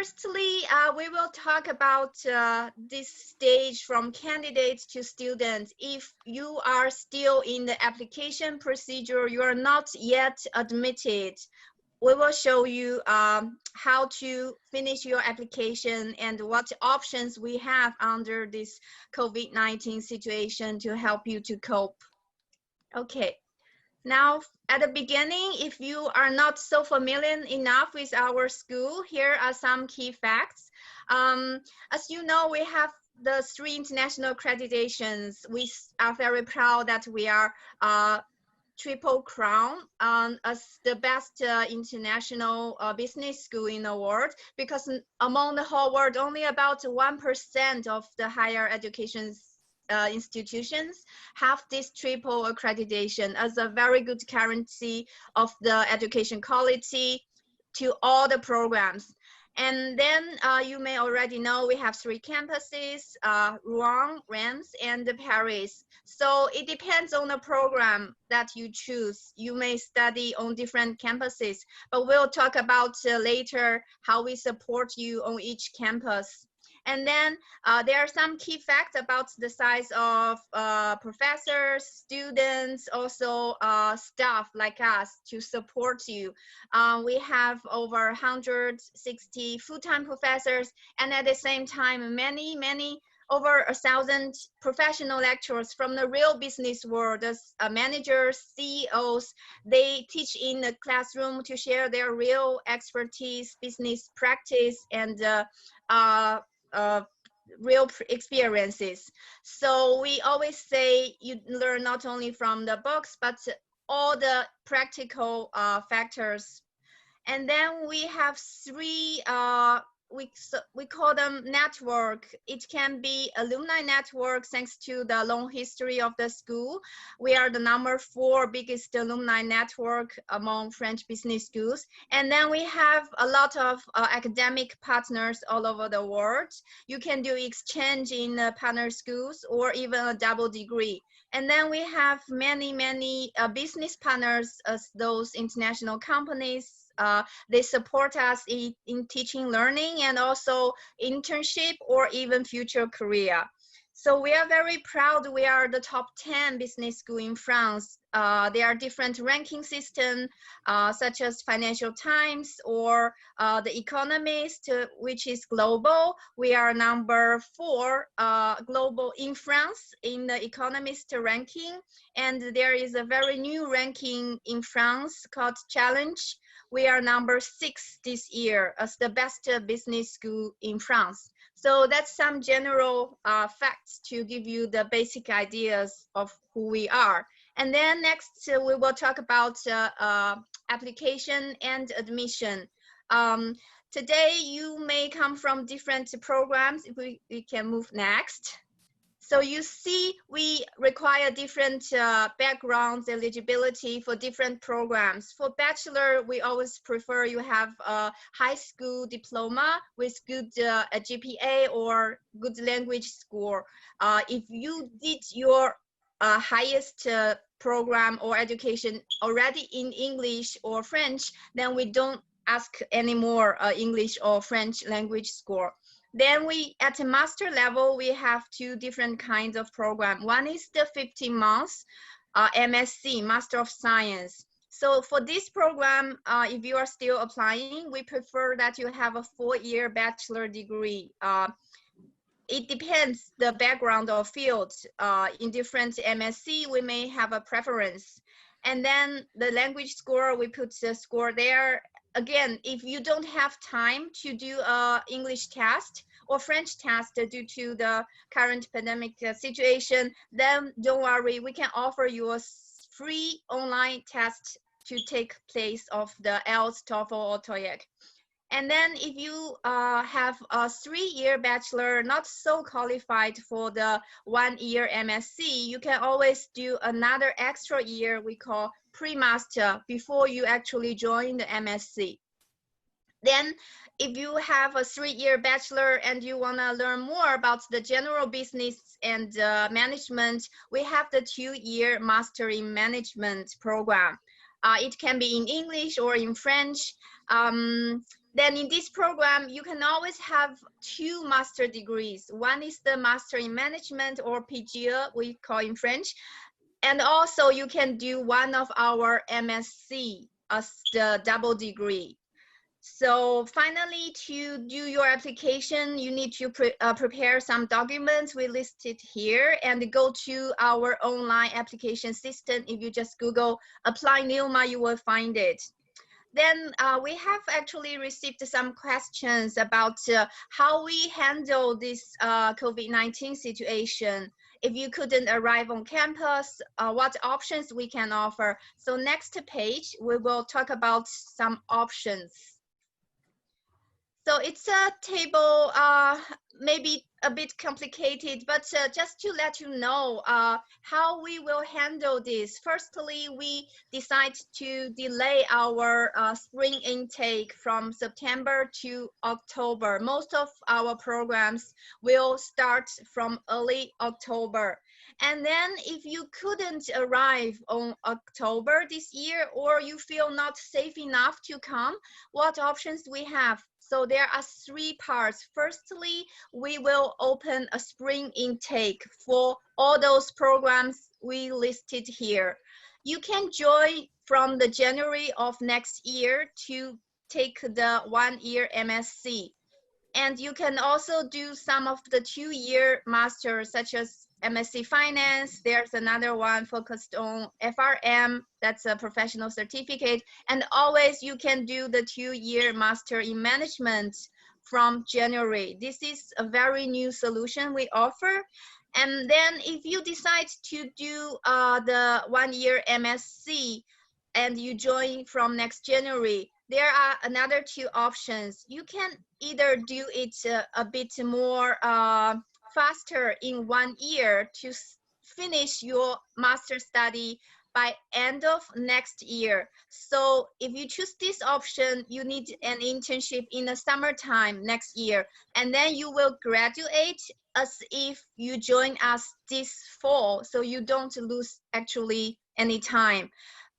firstly, we will talk about this stage from candidates to students. If you are still in the application procedure, you are not yet admitted, we will show you how to finish your application and what options we have under this COVID-19 situation to help you to cope. Okay. Now, at the beginning, if you are not so familiar enough with our school, here are some key facts. As you know, we have the 3 international accreditations. We are very proud that we are Triple Crown as the best international business school in the world, because among the whole world, only about 1% of the higher education institutions have this triple accreditation as a very good guarantee of the education quality to all the programs. And then you may already know we have 3 campuses, Rouen, Reims, and Paris. So it depends on the program that you choose. You may study on different campuses, but we'll talk about later how we support you on each campus. And then there are some key facts about the size of professors, students, also staff like us to support you. We have over 160 full-time professors, and at the same time, many over 1,000 professional lecturers from the real business world, as managers, CEOs. They teach in the classroom to share their real expertise, business practice, and real experiences. So we always say you learn not only from the books, but all the practical factors. And then we have 3 we call them network. It can be alumni network thanks to the long history of the school. We are the number 4 biggest alumni network among French business schools. And then we have a lot of academic partners all over the world. You can do exchange in partner schools or even a double degree. And then we have many business partners as those international companies. They support us in teaching, learning, and also internship or even future career. So we are very proud we are the top 10 business school in France. There are different ranking systems such as Financial Times or The Economist, which is global. We are number 4 global in France in the Economist ranking. And there is a very new ranking in France called Challenge. We are number 6 this year as the best business school in France. So that's some general facts to give you the basic ideas of who we are. And then next we will talk about application and admission. Today you may come from different programs. If we can move next. So you see, we require different backgrounds, eligibility for different programs. For bachelor, we always prefer you have a high school diploma with good GPA or good language score. If you did your highest program or education already in English or French, then we don't ask any more English or French language score. Then at a master level, we have 2 different kinds of program. One is the 15 months MSc, Master of Science. So for this program, if you are still applying, we prefer that you have a 4-year bachelor degree. It depends the background or field. In different MSc, we may have a preference. And then the language score, we put the score there. Again, if you don't have time to do an English test or French test due to the current pandemic situation, then don't worry, we can offer you a free online test to take place of the IELTS, TOEFL, or TOEIC. And then if you have a 3-year bachelor, not so qualified for the 1-year MSc, you can always do another extra year we call pre-master before you actually join the MSc. Then if you have a 3-year bachelor and you want to learn more about the general business and management, we have the 2-year master in management program. It can be in English or in French. Then in this program, you can always have 2 master degrees. One is the Master in Management, or PGE, we call in French. And also you can do one of our MSc as the double degree. So finally, to do your application, you need to prepare some documents we listed here and go to our online application system. If you just Google apply Neoma, you will find it. Then we have actually received some questions about how we handle this COVID-19 situation. If you couldn't arrive on campus, what options we can offer. So next page, we will talk about some options. So it's a table, maybe a bit complicated, but just to let you know how we will handle this. Firstly, we decide to delay our spring intake from September to October. Most of our programs will start from early October. And then if you couldn't arrive on October this year, or you feel not safe enough to come, what options we have? So there are 3 parts. Firstly, we will open a spring intake for all those programs we listed here. You can join from the January of next year to take the 1-year MSc. And you can also do some of the 2-year masters, such as MSc Finance. There's another one focused on FRM, that's a professional certificate. And always you can do the 2-year Master in Management from January. This is a very new solution we offer. And then if you decide to do the 1-year MSc and you join from next January, there are another 2 options. You can either do it a bit more faster in 1 year to finish your master study by end of next year. So if you choose this option, you need an internship in the summertime next year, and then you will graduate as if you join us this fall, so you don't lose actually any time.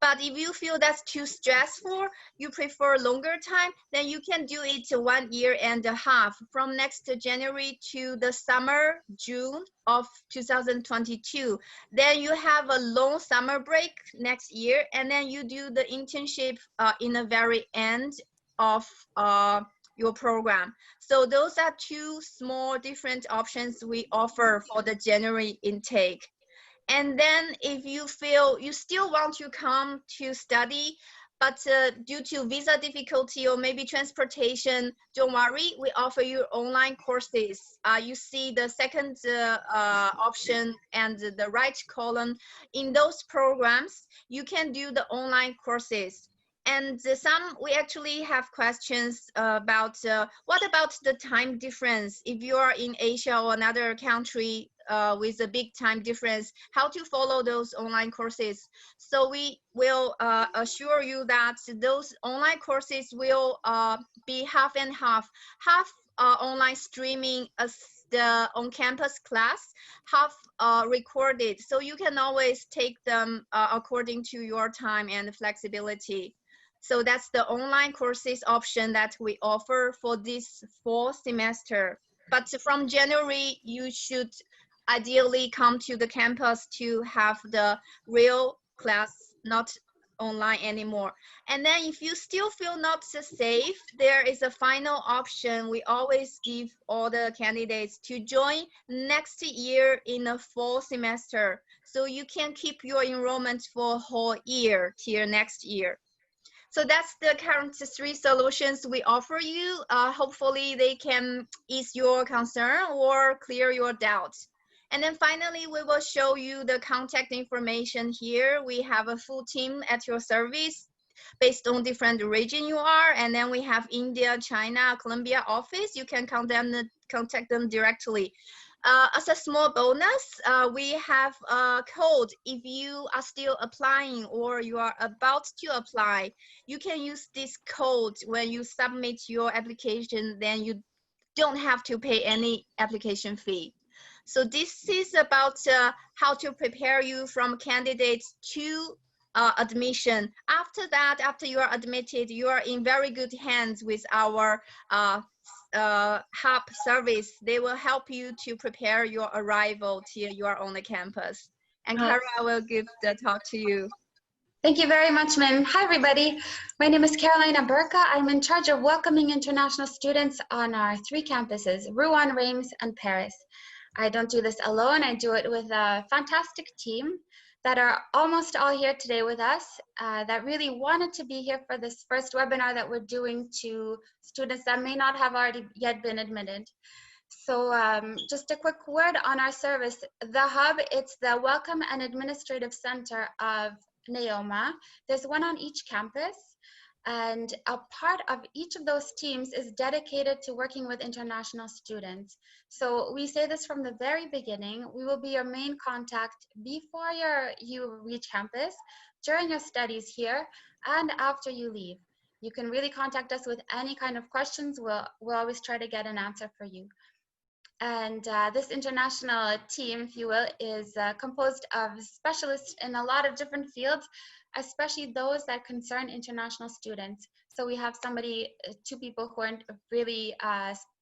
But if you feel that's too stressful, you prefer longer time, then you can do it 1.5 years from next January to the summer, June of 2022. Then you have a long summer break next year, and then you do the internship in the very end of your program. So those are 2 small different options we offer for the January intake. And then if you feel you still want to come to study, but due to visa difficulty or maybe transportation, don't worry, we offer you online courses. You see the second option and the right column. In those programs, you can do the online courses. And we actually have questions about what about the time difference? If you are in Asia or another country with a big time difference, how to follow those online courses? So we will assure you that those online courses will be half and half online streaming as the on-campus class, half recorded. So you can always take them according to your time and flexibility. So that's the online courses option that we offer for this fall semester. But from January, you should ideally come to the campus to have the real class, not online anymore. And then if you still feel not safe, there is a final option we always give all the candidates to join next year in the fall semester. So you can keep your enrollment for a whole year till next year. So that's the current 3 solutions we offer you. Hopefully they can ease your concern or clear your doubts. And then finally, we will show you the contact information here. We have a full team at your service based on different region you are. And then we have India, China, Colombia office. You can contact them directly. As a small bonus, we have a code. If you are still applying or you are about to apply, you can use this code when you submit your application, then you don't have to pay any application fee. So this is about how to prepare you from candidates to admission. After that, after you are admitted, you are in very good hands with our hub service. They will help you to prepare your arrival till you are on the campus. And Kara, I will give the talk to you. Thank you very much, Min. Hi, everybody. My name is Carolina Burka. I'm in charge of welcoming international students on our 3 campuses, Rouen, Reims, and Paris. I don't do this alone. I do it with a fantastic team that are almost all here today with us, that really wanted to be here for this first webinar that we're doing to students that may not have already yet been admitted. So just a quick word on our service. The Hub, it's the Welcome and Administrative Center of Neoma. There's one on each campus, and a part of each of those teams is dedicated to working with international students. So we say this from the very beginning: we will be your main contact before you reach campus, during your studies here, and after you leave. You can really contact us with any kind of questions. We'll always try to get an answer for you. And this international team, if you will, is composed of specialists in a lot of different fields, especially those that concern international students. So we have 2 people who are really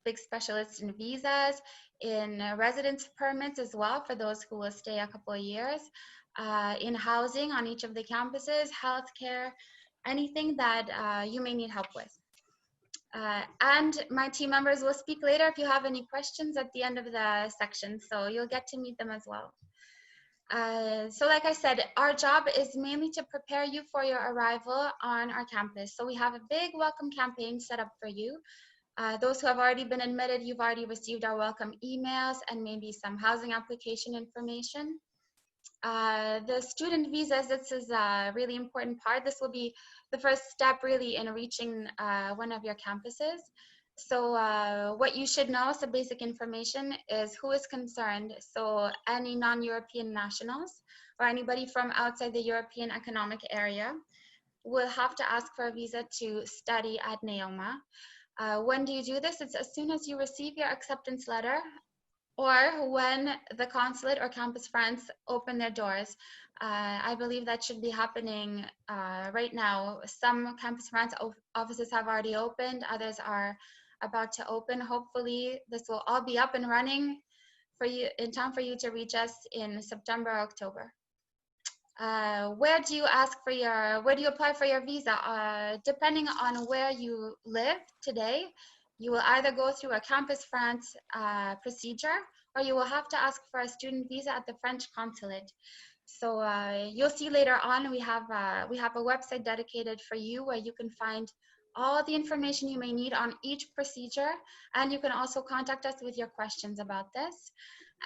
big specialists in visas, in residence permits as well, for those who will stay a couple of years, in housing on each of the campuses, healthcare, anything that you may need help with. And my team members will speak later if you have any questions at the end of the section, so you'll get to meet them as well. So like I said, our job is mainly to prepare you for your arrival on our campus. So we have a big welcome campaign set up for you. Those who have already been admitted, you've already received our welcome emails and maybe some housing application information. The student visas, this is a really important part. This will be the first step really in reaching one of your campuses. So what you should know, some basic information, is who is concerned. So any non-European nationals or anybody from outside the European Economic Area will have to ask for a visa to study at Neoma. When do you do this? It's as soon as you receive your acceptance letter, or when the consulate or campus France open their doors. I believe that should be happening right now. Some campus France offices have already opened, others are about to open. Hopefully this will all be up and running for you in time for you to reach us in September or October. Where do you apply for your visa? Depending on where you live today, you will either go through a Campus France procedure, or you will have to ask for a student visa at the French consulate. So you'll see later on, we have a website dedicated for you where you can find all the information you may need on each procedure, and you can also contact us with your questions about this.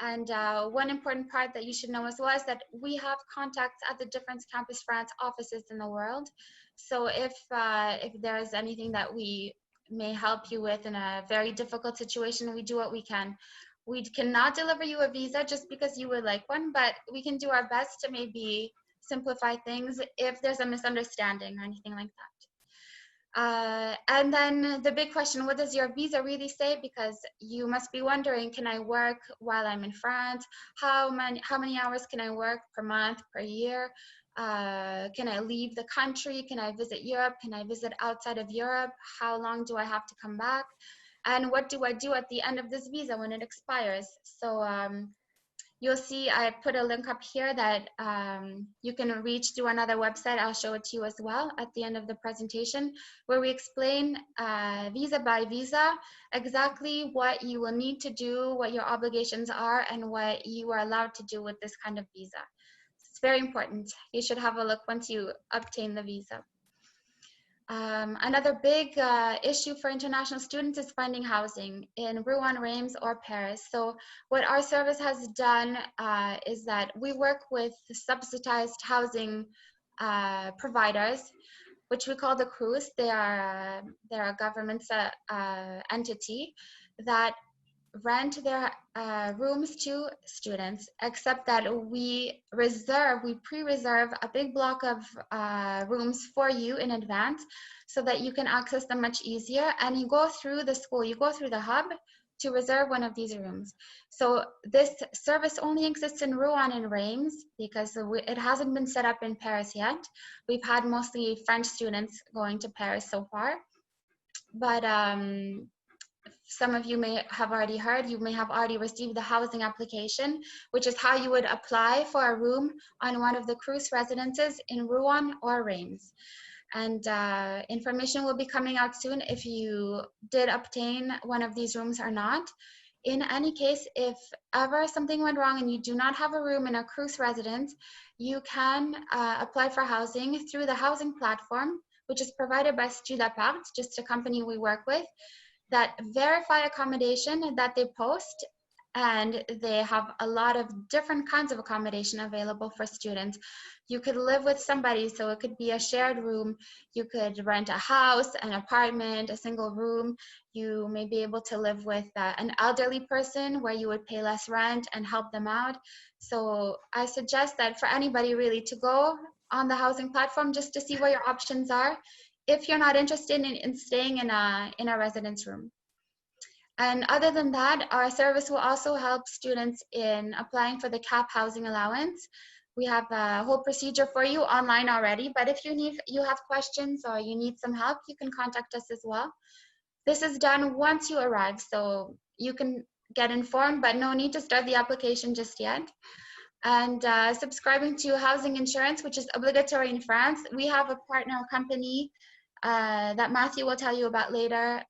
And one important part that you should know as well is that we have contacts at the different Campus France offices in the world. So if there is anything that we may help you with in a very difficult situation, we do what we can. We cannot deliver you a visa just because you would like one, but we can do our best to maybe simplify things if there's a misunderstanding or anything like that. And then the big question, what does your visa really say? Because you must be wondering, can I work while I'm in France? How many hours can I work per month, per year? Can I leave the country? Can I visit Europe? Can I visit outside of Europe? How long do I have to come back? And what do I do at the end of this visa when it expires? So you'll see I put a link up here that you can reach through another website. I'll show it to you as well at the end of the presentation, where we explain visa by visa exactly what you will need to do, what your obligations are, and what you are allowed to do with this kind of visa. It's very important. You should have a look once you obtain the visa. Another big issue for international students is finding housing in Rouen, Reims, or Paris. So what our service has done is that we work with subsidized housing providers, which we call the CRUs. They're a government entity that rent their rooms to students, except that we pre-reserve a big block of rooms for you in advance so that you can access them much easier. And you go through the school, you go through the hub, to reserve one of these rooms. So this service only exists in Rouen and Reims because it hasn't been set up in Paris yet. We've had mostly French students going to Paris so far, but some of you may have already heard, you may have already received the housing application, which is how you would apply for a room on one of the cruise residences in Rouen or Reims. And information will be coming out soon if you did obtain one of these rooms or not. In any case, if ever something went wrong and you do not have a room in a cruise residence, you can apply for housing through the housing platform, which is provided by Studapart, just a company we work with, that verify accommodation that they post, and they have a lot of different kinds of accommodation available for students. You could live with somebody, so it could be a shared room. You could rent a house, an apartment, a single room. You may be able to live with an elderly person where you would pay less rent and help them out. So I suggest that for anybody really to go on the housing platform just to see what your options are if you're not interested in staying in a residence room. And other than that, our service will also help students in applying for the CAP Housing Allowance. We have a whole procedure for you online already, but if you have questions or you need some help, you can contact us as well. This is done once you arrive, so you can get informed, but no need to start the application just yet. And subscribing to housing insurance, which is obligatory in France. We have a partner company that Matthew will tell you about later.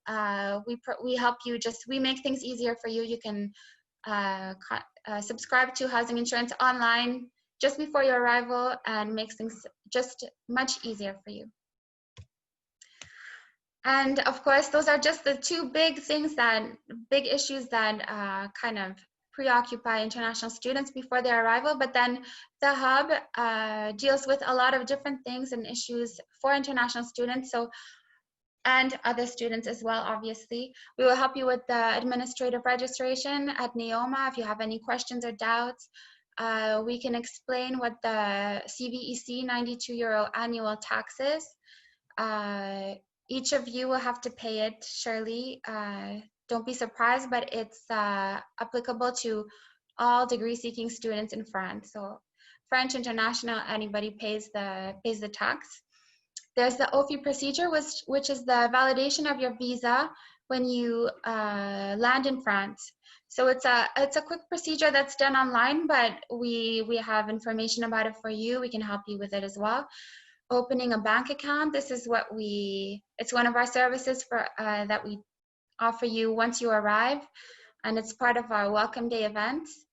We help you, we make things easier for you. You can subscribe to housing insurance online just before your arrival and makes things just much easier for you. And of course, those are just the two big issues that kind of preoccupy international students before their arrival, but then the hub deals with a lot of different things and issues for international students, and other students as well, obviously. We will help you with the administrative registration at Neoma if you have any questions or doubts. We can explain what the CVEC 92 euro annual tax is. Each of you will have to pay it, surely. Don't be surprised, but it's applicable to all degree-seeking students in France. So French, international, anybody pays the tax. There's the OFI procedure, which is the validation of your visa when you land in France. So it's a quick procedure that's done online, but we have information about it for you. We can help you with it as well. Opening a bank account, this is it's one of our services that we offer you once you arrive, and it's part of our welcome day events.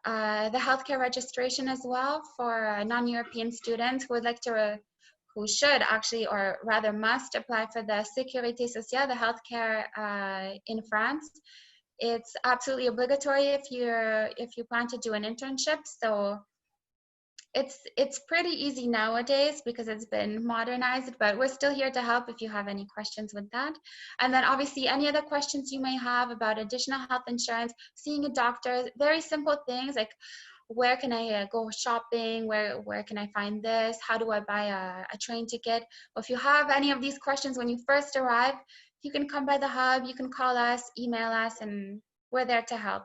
The healthcare registration as well for non-European students who should actually, or rather must, apply for the Sécurité Sociale, the healthcare in France. It's absolutely obligatory if you plan to do an internship. So it's pretty easy nowadays because it's been modernized, but we're still here to help if you have any questions with that. And then obviously any other questions you may have about additional health insurance, seeing a doctor, very simple things like where can I go shopping, where can I find this, how do I buy a train ticket. Well, if you have any of these questions when you first arrive, you can come by the hub, you can call us, email us, and we're there to help.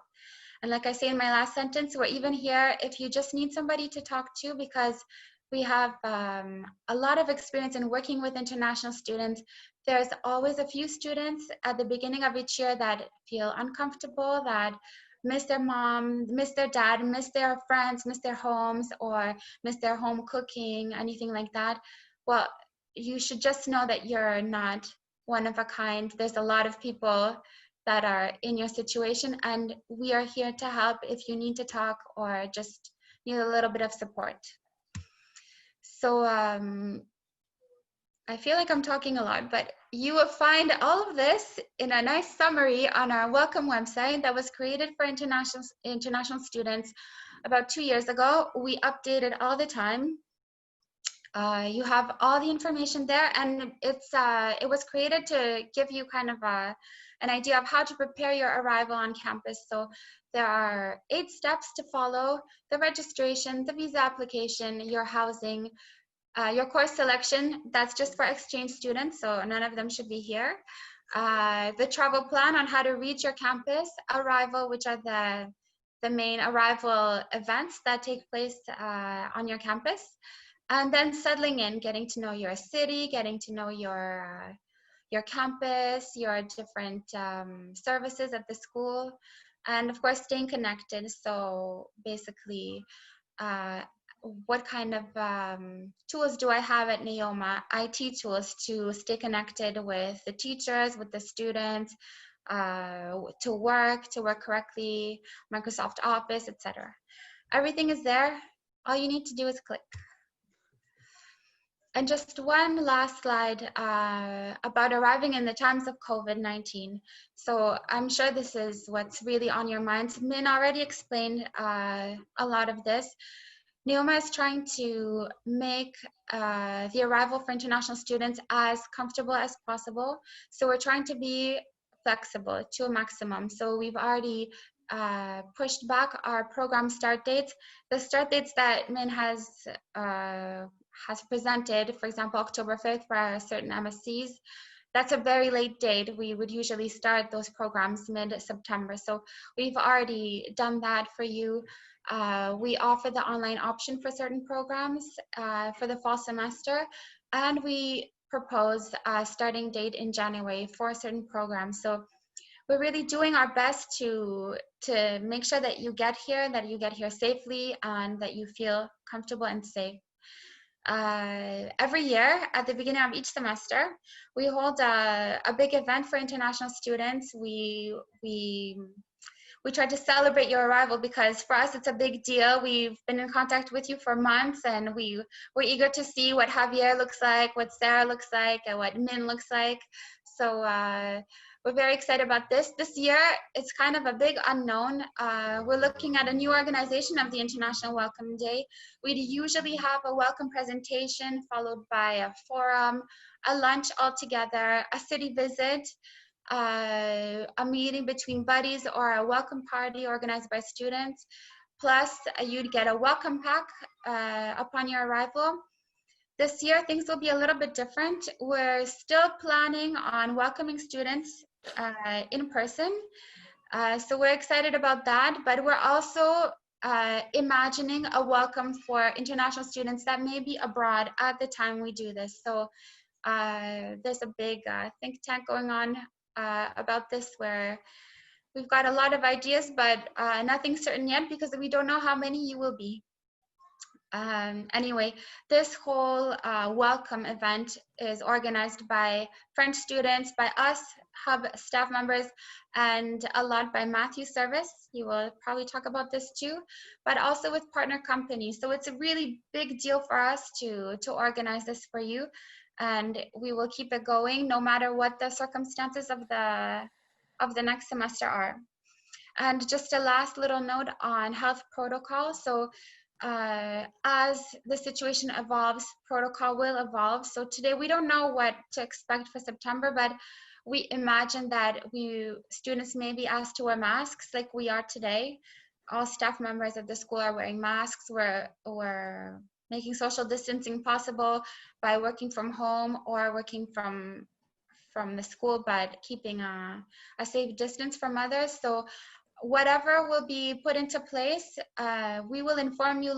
And like I say in my last sentence, we're even here if you just need somebody to talk to, because we have a lot of experience in working with international students. There's always a few students at the beginning of each year that feel uncomfortable, that miss their mom, miss their dad, miss their friends, miss their homes, or miss their home cooking, anything like that. Well, you should just know that you're not one of a kind. There's a lot of people that are in your situation, and we are here to help if you need to talk or just need a little bit of support. So I feel like I'm talking a lot, but you will find all of this in a nice summary on our welcome website that was created for international students about 2 years ago. We update it all the time. You have all the information there, and it was created to give you kind of an idea of how to prepare your arrival on campus. So there are 8 steps to follow: the registration, the visa application, your housing, your course selection. That's just for exchange students, so none of them should be here. the travel plan on how to reach your campus, arrival, which are the main arrival events that take place on your campus, and then settling in, getting to know your city, getting to know your campus, your different services at the school, and of course staying connected. So basically, what kind of tools do I have at Neoma? IT tools to stay connected with the teachers, with the students, to work correctly, Microsoft Office, etc. Everything is there. All you need to do is click. And just one last slide about arriving in the times of COVID-19. So I'm sure this is what's really on your minds. Min already explained a lot of this. Neoma is trying to make the arrival for international students as comfortable as possible. So we're trying to be flexible to a maximum. So we've already pushed back our program start dates. The start dates that Min has presented, for example, October 5th for certain MSCs, that's a very late date. We would usually start those programs mid-September. So we've already done that for you. We offer the online option for certain programs for the fall semester, and we propose a starting date in January for certain programs. So we're really doing our best to make sure that you get here safely, and that you feel comfortable and safe. Every year at the beginning of each semester, we hold a big event for international students. We try to celebrate your arrival because for us it's a big deal. We've been in contact with you for months, and we're eager to see what Javier looks like, what Sarah looks like, and what Min looks like. So we're very excited about this. This year, it's kind of a big unknown. We're looking at a new organization of the International Welcome Day. We'd usually have a welcome presentation followed by a forum, a lunch all together, a city visit, a meeting between buddies, or a welcome party organized by students. Plus, you'd get a welcome pack upon your arrival. This year, things will be a little bit different. We're still planning on welcoming students in person. So we're excited about that, but we're also imagining a welcome for international students that may be abroad at the time we do this. So there's a big think tank going on about this, where we've got a lot of ideas, but nothing certain yet because we don't know how many you will be. Anyway, this whole welcome event is organized by French students, by us, Hub staff members, and a lot by Matthew's service. He will probably talk about this too, but also with partner companies. So it's a really big deal for us to organize this for you, and we will keep it going no matter what the circumstances of the next semester are. And just a last little note on health protocol. So as the situation evolves, protocol will evolve. So today we don't know what to expect for September, but we imagine that students may be asked to wear masks like we are today. All staff members at the school are wearing masks. We're making social distancing possible by working from home or working from the school, but keeping a safe distance from others. So whatever will be put into place, we will inform you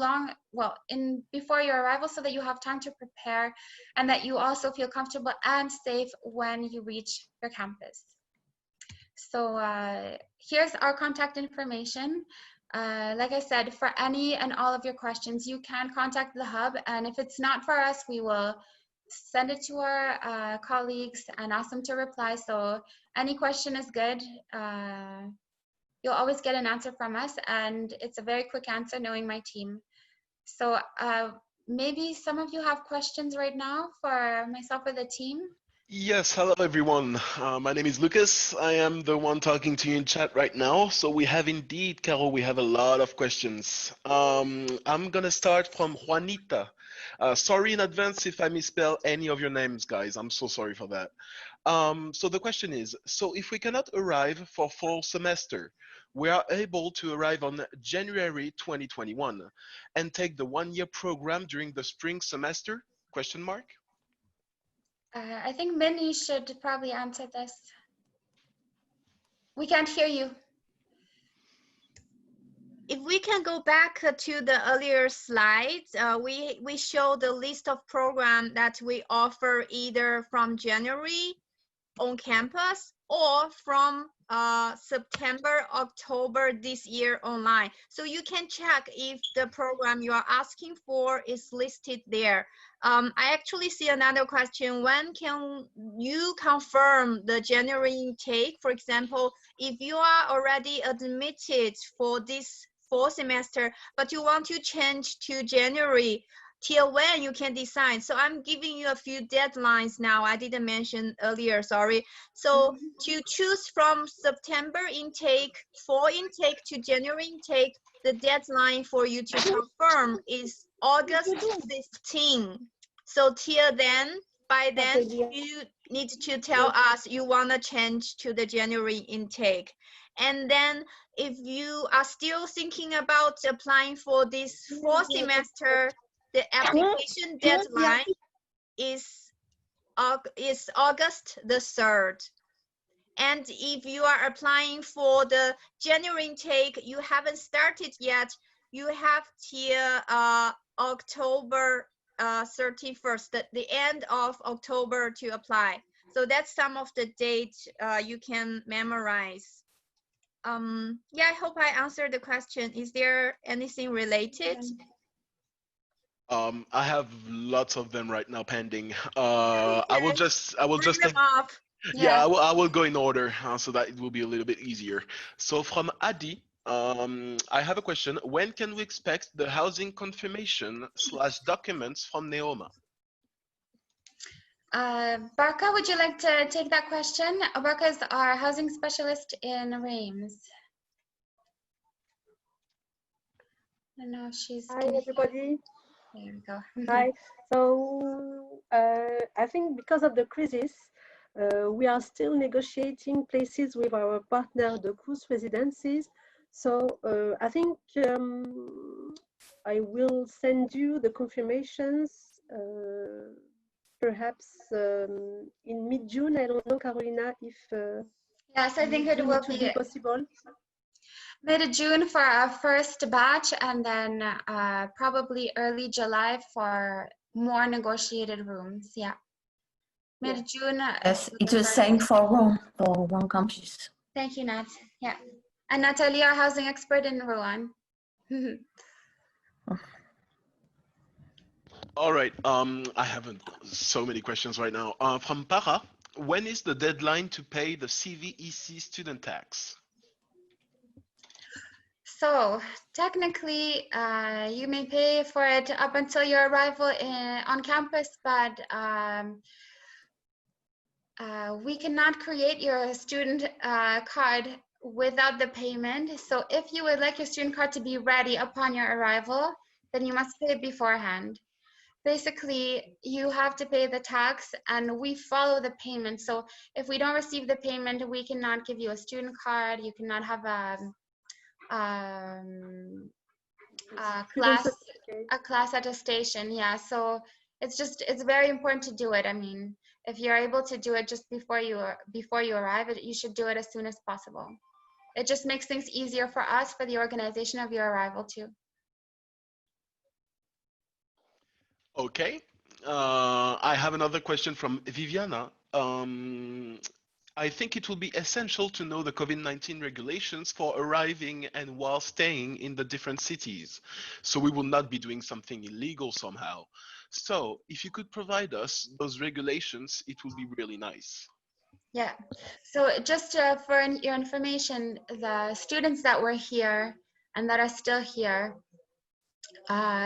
before your arrival, so that you have time to prepare and that you also feel comfortable and safe when you reach your campus. So here's our contact information. Like I said, for any and all of your questions, you can contact the hub, and if it's not for us, we will send it to our colleagues and ask them to reply. So any question is good. You'll always get an answer from us, and it's a very quick answer knowing my team. So maybe some of you have questions right now for myself or the team. Yes, hello everyone. My name is Lucas. I am the one talking to you in chat right now. So we have indeed, Carol, we have a lot of questions. I'm gonna start from Juanita. Sorry in advance if I misspell any of your names, guys. I'm so sorry for that. So the question is, so if we cannot arrive for fall semester, we are able to arrive on January 2021 and take the one-year program during the spring semester? Question mark. I think Minnie should probably answer this. We can't hear you. If we can go back to the earlier slides, we show the list of programs that we offer either from January on campus or from September, October this year online. So you can check if the program you are asking for is listed there. I actually see another question. When can you confirm the January intake? For example, if you are already admitted for this fall semester, but you want to change to January, till when you can decide. So I'm giving you a few deadlines now. I didn't mention earlier, sorry. So to choose from September intake, fall intake to January intake, the deadline for you to confirm is August 15. So till then, by then, you need to tell us you want to change to the January intake. And then if you are still thinking about applying for this fall semester, the application deadline is August the 3rd. And if you are applying for the January intake, you haven't started yet, you have till October 31st, the end of October to apply. So that's some of the dates you can memorize. Yeah, I hope I answered the question. Is there anything related? I have lots of them right now pending. Okay. I will just them off. Yeah, I will go in order so that it will be a little bit easier. So from Adi, I have a question. When can we expect the housing confirmation / documents from Neoma? Barca, would you like to take that question? Barca is our housing specialist in Reims. I know she's. Hi, everybody. There we go. Hi. So I think because of the crisis, we are still negotiating places with our partner, the cruise residencies. So I think I will send you the confirmations perhaps in mid-June. I don't know, Carolina, if yes, I think it will be possible. Mid-June for our first batch, and then probably early July for more negotiated rooms. Yeah, mid-June. Yes, it's the same for Rouen campus. Thank you, Nat. Yeah, and Natalie, our housing expert in Rouen. All right. I have so many questions right now. From Para, when is the deadline to pay the Cvec student tax? So technically, you may pay for it up until your arrival on campus, but we cannot create your student card without the payment. So if you would like your student card to be ready upon your arrival, then you must pay it beforehand. Basically, you have to pay the tax and we follow the payment. So if we don't receive the payment, we cannot give you a student card. You cannot have a class attestation. Yeah, so it's very important to do it. I mean, if you're able to do it just before you arrive, you should do it as soon as possible. It just makes things easier for us for the organization of your arrival too. Okay. I have another question from Viviana. I think it will be essential to know the COVID-19 regulations for arriving and while staying in the different cities. So we will not be doing something illegal somehow. So if you could provide us those regulations, it would be really nice. Yeah, so just for your information, the students that were here and that are still here,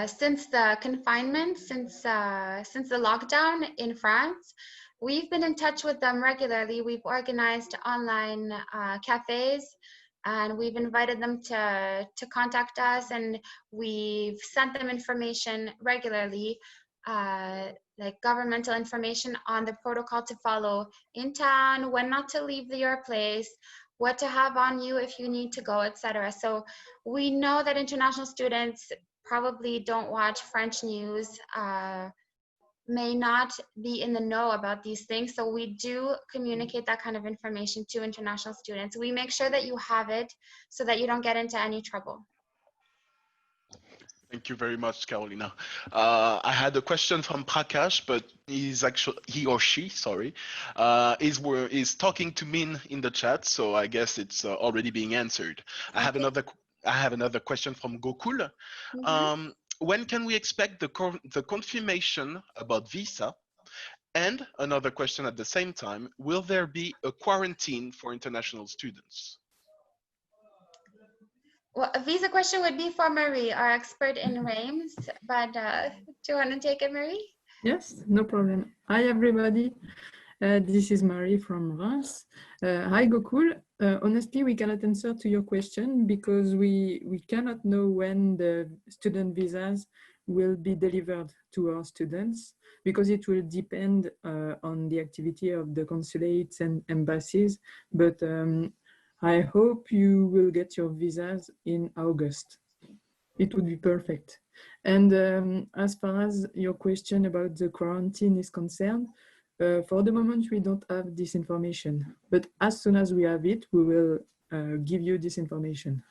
since the confinement, since the lockdown in France, we've been in touch with them regularly. We've organized online cafes, and we've invited them to contact us, and we've sent them information regularly, like governmental information on the protocol to follow in town, when not to leave your place, what to have on you if you need to go, etc. So we know that international students probably don't watch French news may not be in the know about these things. So we do communicate that kind of information to international students. We make sure that you have it so that you don't get into any trouble. Thank you very much, Carolina. I had a question from Prakash, but he or she, sorry, is talking to Min in the chat, so I guess it's already being answered. I have another question from Gokul. When can we expect the confirmation about visa? And another question at the same time, will there be a quarantine for international students? Well, a visa question would be for Marie, our expert in RAMES, but do you want to take it, Marie? Yes, no problem. Hi, everybody. This is Marie from Reims. Hi, Gokul. Honestly, we cannot answer to your question because we cannot know when the student visas will be delivered to our students, because it will depend on the activity of the consulates and embassies. But I hope you will get your visas in August. It would be perfect. And as far as your question about the quarantine is concerned, for the moment, we don't have this information. But as soon as we have it, we will give you this information.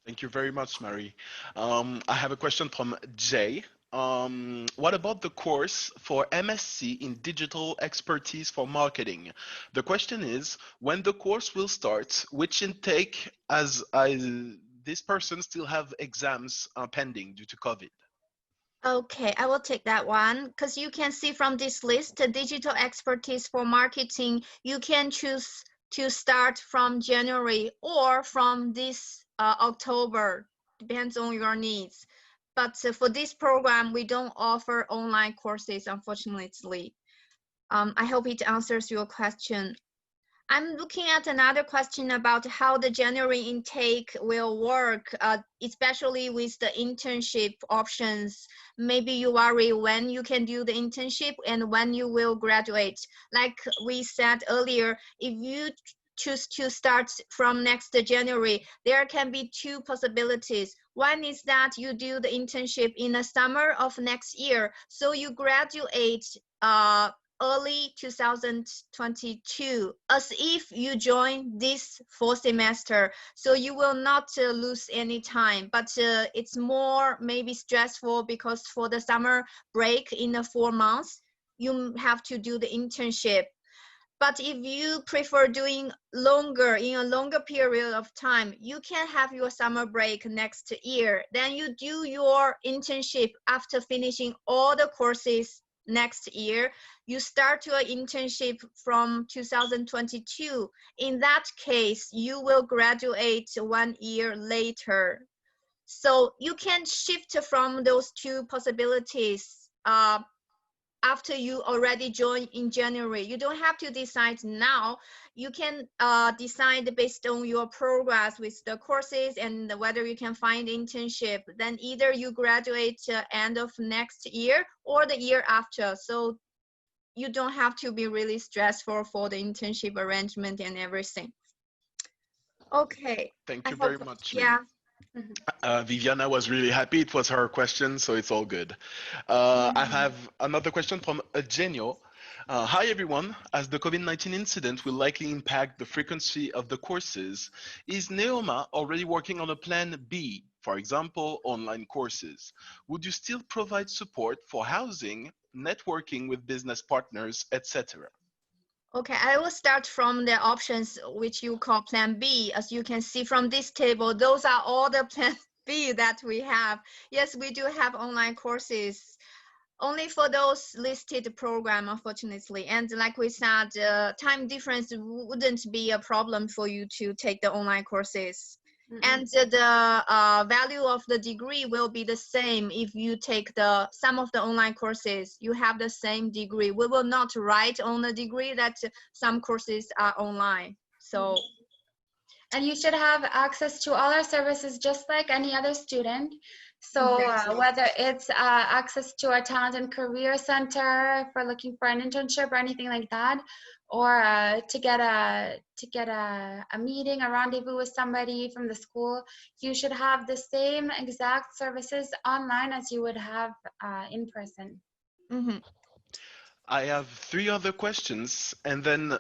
Thank you very much, Marie. I have a question from Jay. What about the course for MSc in Digital Expertise for Marketing? The question is, when the course will start, which intake, as this person still have exams pending due to COVID? Okay, I will take that one, because you can see from this list, the Digital Expertise for Marketing, you can choose to start from January or from this October, depends on your needs. But for this program, we don't offer online courses, unfortunately. I hope it answers your question. I'm looking at another question about how the January intake will work, especially with the internship options. Maybe you worry when you can do the internship and when you will graduate. Like we said earlier, if you choose to start from next January, there can be two possibilities. One is that you do the internship in the summer of next year, so you graduate early 2022, as if you join this fall semester. So you will not lose any time, but it's more maybe stressful because for the summer break in the 4 months, you have to do the internship. But if you prefer doing longer, in a longer period of time, you can have your summer break next year. Then you do your internship after finishing all the courses next year. You start your internship from 2022. In that case, you will graduate 1 year later. So you can shift from those two possibilities after you already joined in January. You don't have to decide now. You can decide based on your progress with the courses and whether you can find internship. Then either you graduate end of next year or the year after. So you don't have to be really stressful for the internship arrangement and everything. Okay. Thank you very much. Yeah. Viviana was really happy. It was her question, so it's all good. I have another question from Eugenio. Hi, everyone. As the COVID-19 incident will likely impact the frequency of the courses, is Neoma already working on a plan B, for example, online courses? Would you still provide support for housing, networking with business partners, etc.? Okay, I will start from the options which you call Plan B. As you can see from this table, those are all the Plan B that we have. Yes, we do have online courses, only for those listed program, unfortunately. And like we said, time difference wouldn't be a problem for you to take the online courses. And the value of the degree will be the same if you take some of the online courses. You have the same degree. We will not write on the degree that some courses are online. So, and you should have access to all our services just like any other student. So Exactly. whether it's access to our Talent and Career Center for looking for an internship or anything like that, or to get a meeting, a rendezvous with somebody from the school, you should have the same exact services online as you would have in person. Mm-hmm. I have 3 other questions, and then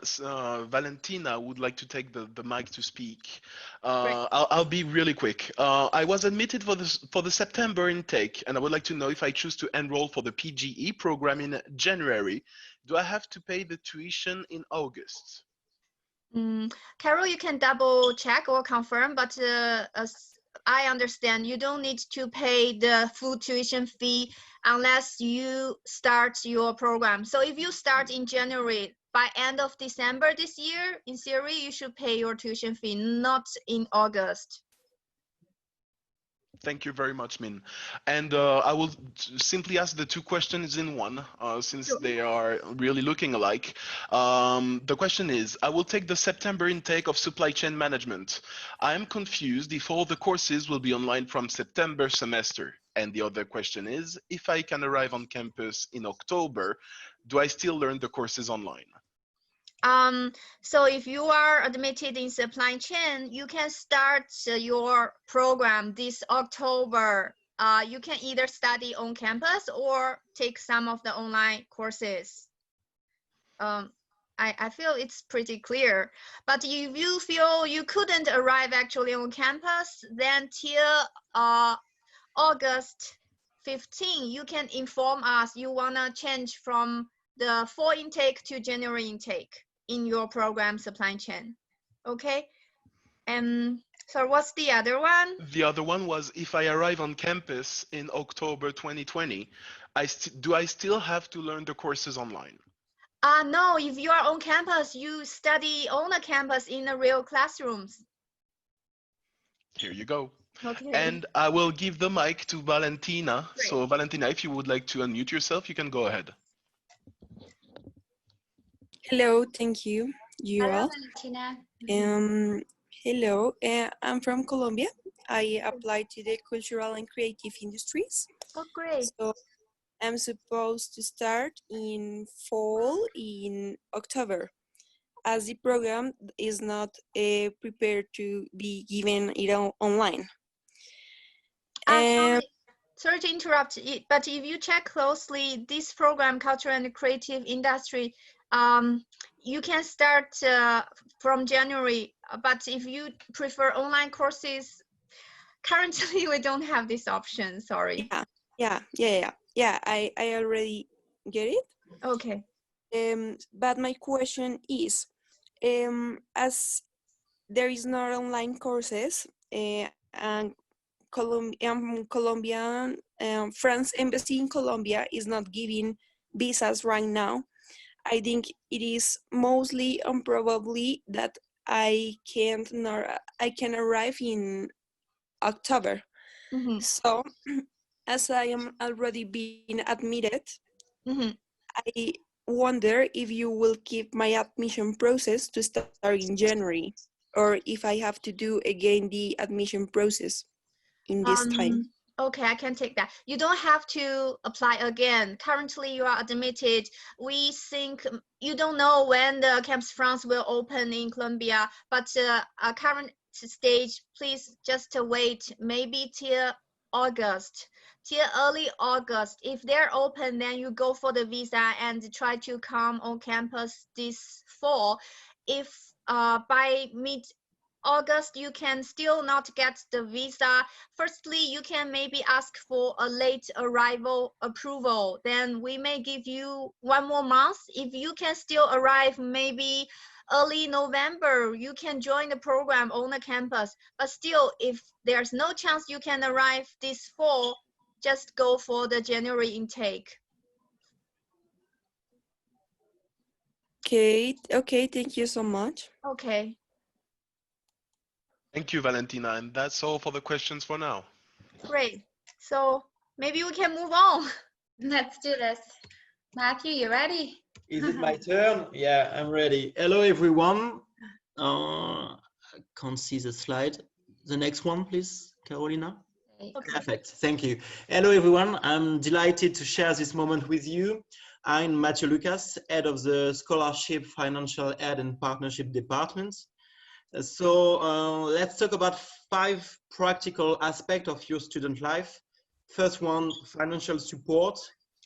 Valentina would like to take the mic to speak. I'll be really quick. I was admitted for the September intake, and I would like to know if I choose to enroll for the PGE program in January, do I have to pay the tuition in August? Carol, you can double check or confirm, but as I understand, you don't need to pay the full tuition fee unless you start your program. So if you start in January, by end of December this year, in theory, you should pay your tuition fee, not in August. Thank you very much, Min. And I will simply ask the 2 questions in one, since Sure. they are really looking alike. The question is, I will take the September intake of supply chain management. I'm confused if all the courses will be online from September semester. And the other question is, if I can arrive on campus in October, do I still learn the courses online? So if you are admitted in supply chain, you can start your program this October. You can either study on campus or take some of the online courses. I feel it's pretty clear. But if you feel you couldn't arrive actually on campus, then till August 15, you can inform us you wanna change from the fall intake to January intake in your program supply chain. Okay. So what's the other one? The other one was, if I arrive on campus in October 2020, do I still have to learn the courses online? No, if you are on campus, you study on the campus in the real classrooms. Here you go. Okay. And I will give the mic to Valentina. Great. So Valentina, if you would like to unmute yourself, you can go ahead. Hello, thank you. You Hello, all. Valentina. Hello, I'm from Colombia. I applied to the cultural and creative industries. Oh, great. So I'm supposed to start in fall in October, as the program is not prepared to be given online. Sorry to interrupt, but if you check closely, this program, Cultural and Creative Industry, you can start from January, but if you prefer online courses, currently we don't have this option, sorry. Yeah, I already get it. Okay. But my question is, as there is no online courses, and Colombian France embassy in Colombia is not giving visas right now, I think it is mostly improbably that I can arrive in October. Mm-hmm. So, as I am already being admitted, Mm-hmm. I wonder if you will keep my admission process to start in January, or if I have to do again the admission process in this time. Okay, I can take that. You don't have to apply again. Currently, you are admitted. We think you don't know when the Campus France will open in Colombia, but current stage, please just wait maybe till August, till early August. If they're open, then you go for the visa and try to come on campus this fall. If by mid-August you can still not get the visa, firstly, you can maybe ask for a late arrival approval. Then we may give you 1 more month. If you can still arrive maybe early November, you can join the program on the campus. But still, if there's no chance you can arrive this fall, just go for the January intake. Okay, thank you so much. Okay. Thank you, Valentina. And that's all for the questions for now. Great. So maybe we can move on. Let's do this. Matthew, you ready? Is it my turn? Yeah, I'm ready. Hello, everyone. I can't see the slide. The next one, please, Carolina. Okay. Perfect, thank you. Hello everyone, I'm delighted to share this moment with you. I'm Mathieu Lucas, head of the Scholarship, Financial Aid and Partnership Department. So let's talk about 5 practical aspects of your student life. First one, financial support,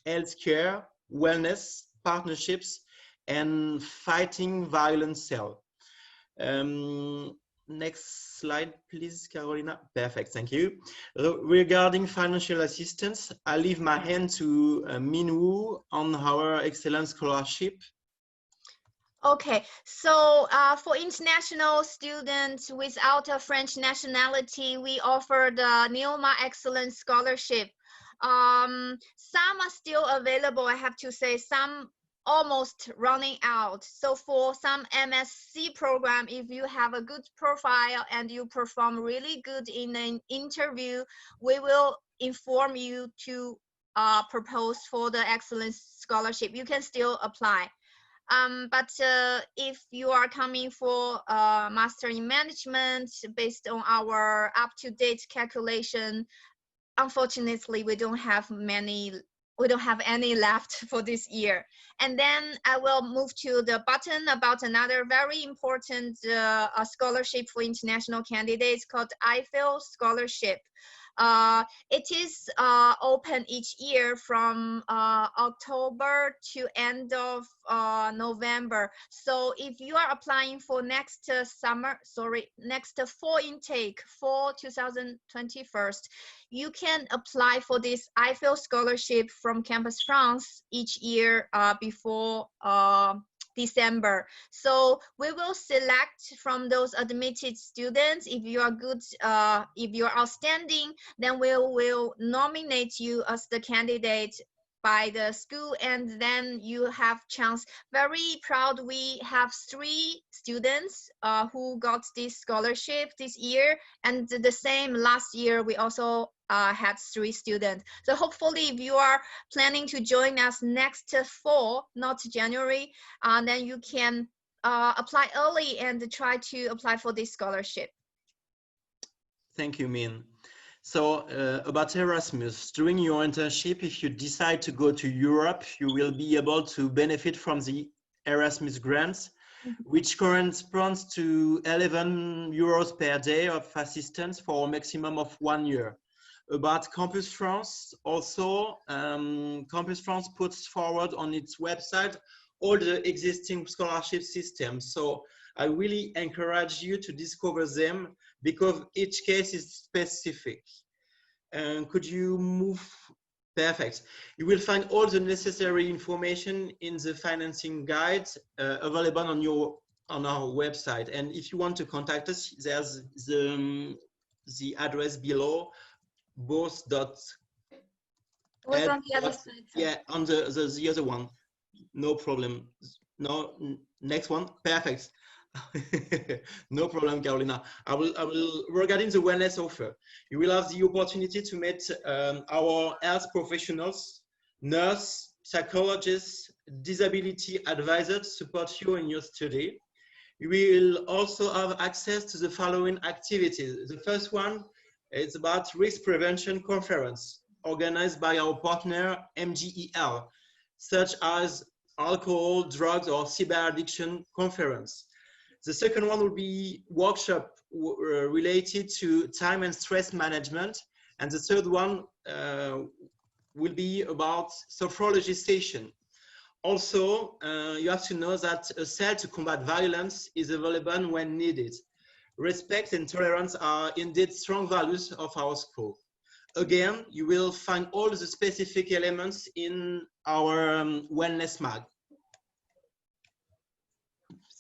healthcare, wellness, partnerships, and fighting violent cell. Next slide, please, Carolina. Perfect, thank you. Regarding financial assistance, I leave my hand to Minwoo on our excellent scholarship. Okay, so for international students without a French nationality, we offer the Neoma Excellent Scholarship. Some are still available, I have to say, some almost running out. So for some MSc program, if you have a good profile and you perform really good in an interview, we will inform you to propose for the Excellent Scholarship. You can still apply. But if you are coming for Master in Management based on our up-to-date calculation, unfortunately, we don't have any left for this year. And then I will move to the button about another very important scholarship for international candidates called IFEL Scholarship. It is open each year from October to end of November. So if you are applying for next fall intake for 2021, you can apply for this IFEL scholarship from Campus France each year before December. So we will select from those admitted students. If you are good, if you are outstanding, then we will nominate you as the candidate by the school, and then you have chance. Very proud, we have 3 students who got this scholarship this year, and the same last year we also had 3 students. So hopefully if you are planning to join us next fall, not January, then you can apply early and try to apply for this scholarship. Thank you, Min. So about Erasmus, during your internship, if you decide to go to Europe, you will be able to benefit from the Erasmus Grants, which corresponds to 11 euros per day of assistance for a maximum of 1 year. About Campus France, also, Campus France puts forward on its website all the existing scholarship systems. So I really encourage you to discover them because each case is specific. Could you move? Perfect. You will find all the necessary information in the financing guide available on our website. And if you want to contact us, there's the address below, both dot. Was on the other side. Yeah, on the other one. No problem. No, next one. Perfect. No problem, Carolina. I will regarding the wellness offer. You will have the opportunity to meet our health professionals, nurse, psychologists, disability advisors to support you in your study. You will also have access to the following activities. The first one is about risk prevention conference organized by our partner MGEL, such as alcohol, drugs, or cyber addiction conference. The second one will be workshop related to time and stress management. And the third one will be about sophrology session. Also, you have to know that a cell to combat violence is available when needed. Respect and tolerance are indeed strong values of our school. Again, you will find all the specific elements in our wellness mag.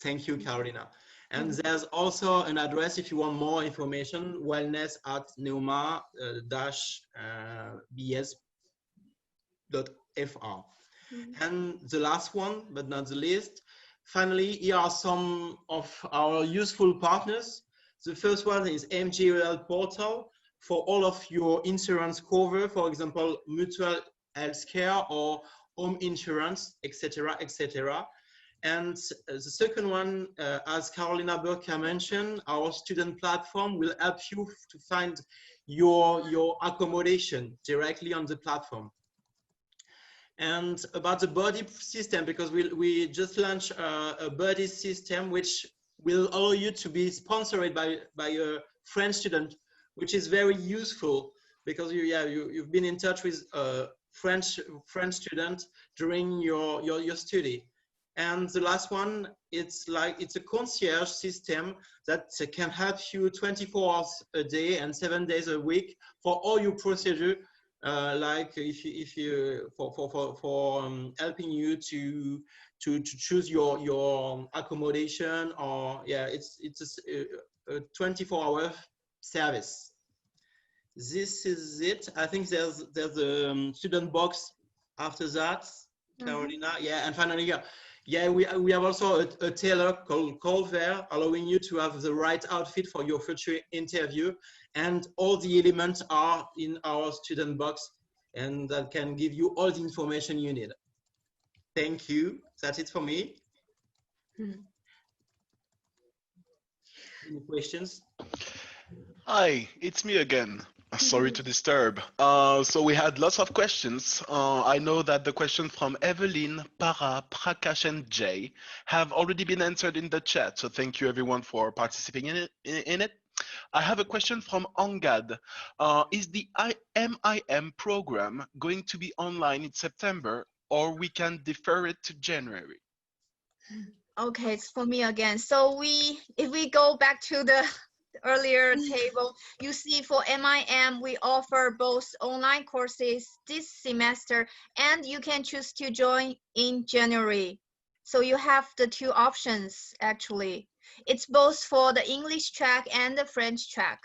Thank you, Carolina. And there's also an address if you want more information, wellness@neoma-bs.fr. And the last one, but not the least, finally, here are some of our useful partners. The first one is MGL portal for all of your insurance cover, for example, mutual health care or home insurance, etc., etc. And the second one, as Carolina Burka mentioned, our student platform will help you to find your accommodation directly on the platform. And about the buddy system, because we just launched a buddy system which will allow you to be sponsored by a French student, which is very useful because you've been in touch with a French student during your study. And the last one, it's a concierge system that can help you 24 hours a day and 7 days a week for all your procedure. Like if you for helping you to choose your accommodation, or it's a 24-hour service. This is it. I think there's a student box after that, Carolina. And finally, we have also a tailor called Colver, allowing you to have the right outfit for your future interview. And all the elements are in our student box, and that can give you all the information you need. Thank you. That's it for me. Any questions? Hi, it's me again. Sorry to disturb. So we had lots of questions. I know that the questions from Evelyn, Para, Prakash, and Jay have already been answered in the chat. So thank you everyone for participating in it. I have a question from Angad. Is the MIM program going to be online in September, or we can defer it to January? Okay, it's for me again. So if we go back to the earlier table, you see for MIM, we offer both online courses this semester, and you can choose to join in January. So you have the two options, actually. It's both for the English track and the French track.